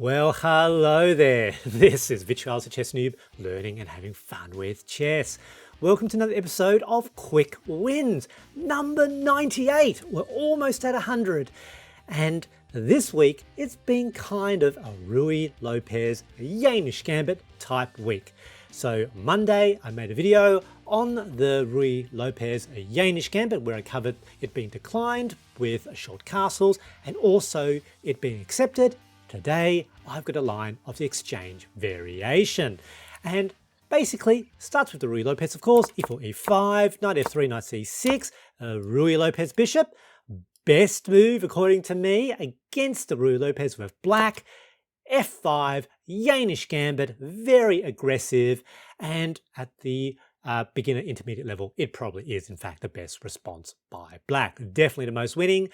Well, hello there. This is Virtual Chess Noob, learning and having fun with chess. Welcome to another episode of Quick Wins, number 98. We're almost at 100. And this week, it's been kind of a Ruy López Jaenisch Gambit type week. So Monday, I made a video on the Ruy López Jaenisch Gambit where I covered it being declined with short castles and also it being accepted. Today, I've got a line of the exchange variation. And basically, starts with the Ruy López, of course, e4, e5, knight f3, knight c6, Ruy López bishop. Best move, according to me, against the Ruy López with black. f5, Jaenisch Gambit, very aggressive. And at the beginner intermediate level, it probably is, in fact, the best response by black. Definitely the most winning.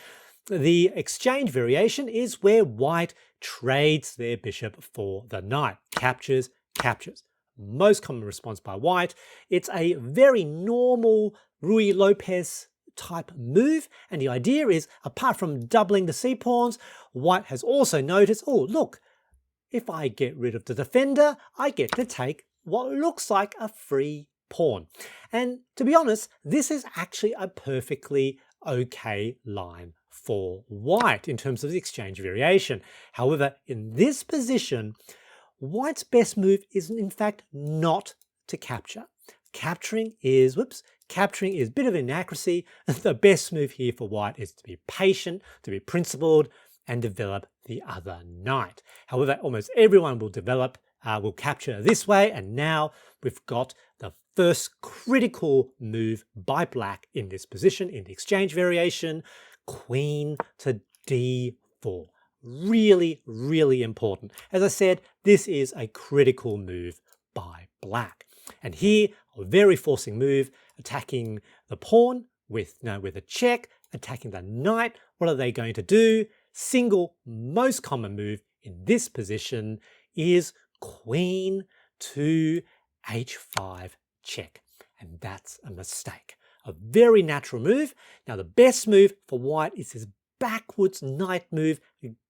The exchange variation is where white trades their bishop for the knight. Captures, captures. Most common response by white. It's a very normal Ruy López type move. And the idea is, apart from doubling the c-pawns, white has also noticed, oh, look, if I get rid of the defender, I get to take what looks like a free pawn. And to be honest, this is actually a perfectly okay line for white in terms of the exchange variation. However, in this position, white's best move is in fact not to capture. Capturing is a bit of inaccuracy. The best move here for white is to be patient, to be principled, and develop the other knight. However, almost everyone will capture this way, and now we've got the first critical move by black in this position in the exchange variation. Queen to d4. Really, really important. As I said, this is a critical move by black. And here, a very forcing move, attacking the pawn with a check, attacking the knight. What are they going to do? Single most common move in this position is queen to h5 check. And that's a mistake. A very natural move. Now the best move for white is this backwards knight move,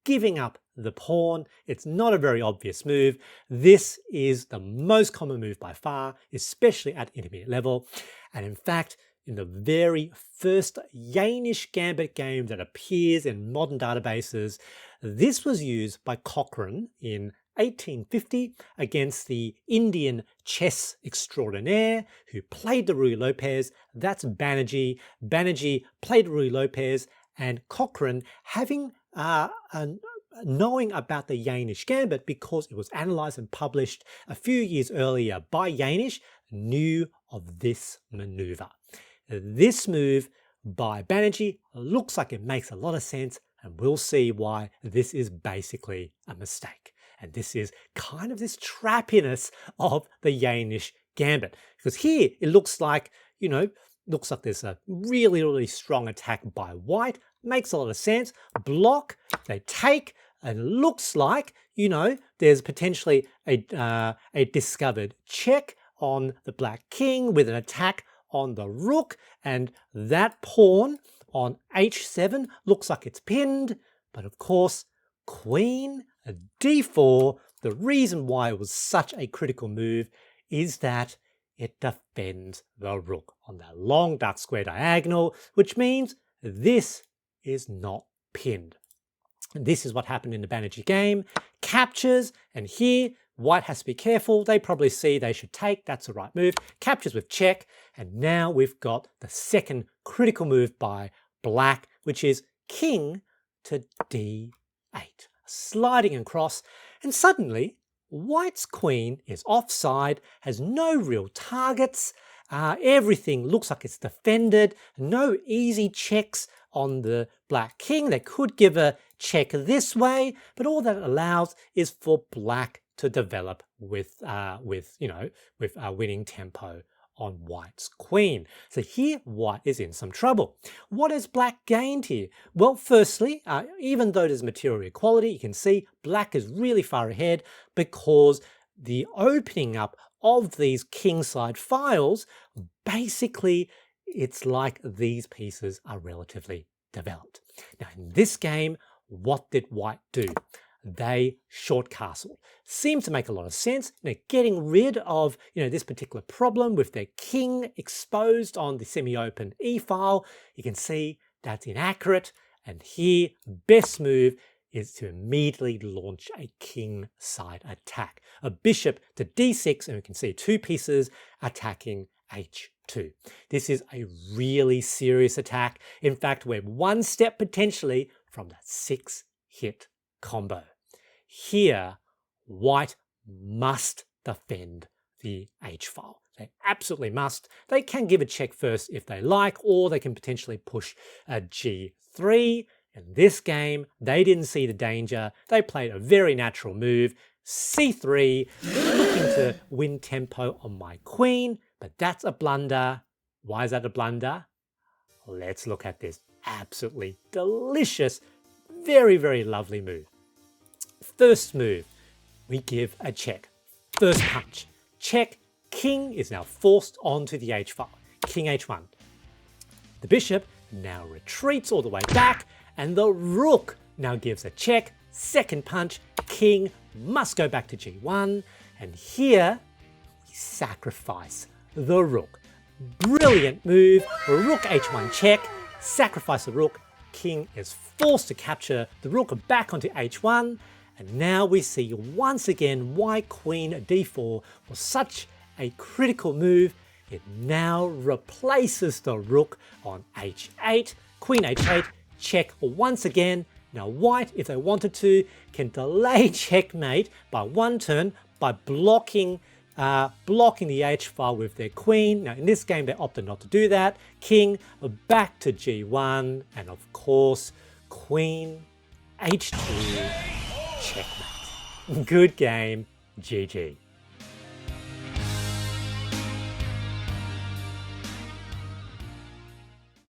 giving up the pawn. It's not a very obvious move. This is the most common move by far, especially at intermediate level. And in fact, in the very first Jaenisch Gambit game that appears in modern databases, this was used by Cochrane in 1850 against the Indian chess extraordinaire who played the Ruy López. That's Banerjee. Banerjee played Ruy López, and Cochrane, having knowing about the Jaenisch Gambit because it was analyzed and published a few years earlier by Jaenisch, knew of this maneuver. This move by Banerjee looks like it makes a lot of sense, and we'll see why this is basically a mistake. And this is kind of this trappiness of the Jaenisch Gambit. Because here it looks like, there's a really, really strong attack by white. Makes a lot of sense. Block, they take, and it looks like, there's potentially a discovered check on the black king with an attack on the rook. And that pawn on h7 looks like it's pinned. But of course, queen d4, the reason why it was such a critical move is that it defends the rook on that long dark square diagonal, which means this is not pinned. And this is what happened in the Banerjee game. Captures, and here white has to be careful. They probably see they should take. That's the right move. Captures with check, and now we've got the second critical move by black, which is king to d8. Sliding across, and suddenly white's queen is offside, has no real targets. Everything looks like it's defended. No easy checks on the black king. They could give a check this way, but all that allows is for black to develop with winning tempo on white's queen. So here white is in some trouble. What has black gained here? Well, firstly, even though there's material equality, you can see black is really far ahead because the opening up of these kingside files, basically it's like these pieces are relatively developed. Now in this game, what did white do? they short castled. Seemed to make a lot of sense. Getting rid of this particular problem with their king exposed on the semi-open e-file. You can see that's inaccurate. And here, best move is to immediately launch a king side attack. A bishop to d6, and we can see 2 pieces attacking h2. This is a really serious attack. In fact, we're 1 step potentially from that 6-hit combo. Here, white must defend the h-file. They absolutely must. They can give a check first if they like, or they can potentially push a g3. In this game, they didn't see the danger. They played a very natural move, c3, looking to win tempo on my queen, but that's a blunder. Why is that a blunder? Let's look at this absolutely delicious, very, very lovely move. First move, we give a check. First punch, check. King is now forced onto the h-file. King h1. The bishop now retreats all the way back, and the rook now gives a check. Second punch, king must go back to g1, and here we sacrifice the rook. Brilliant move, rook h1 check, sacrifice the rook, king is forced to capture the rook back onto h1, and now we see once again why queen d4 was such a critical move. It now replaces the rook on h8, queen h8, check once again. Now white, if they wanted to, can delay checkmate by 1 turn by blocking the h-file with their queen. Now in this game they opted not to do that. King back to g1, and of course queen h2, checkmate. Good game, GG.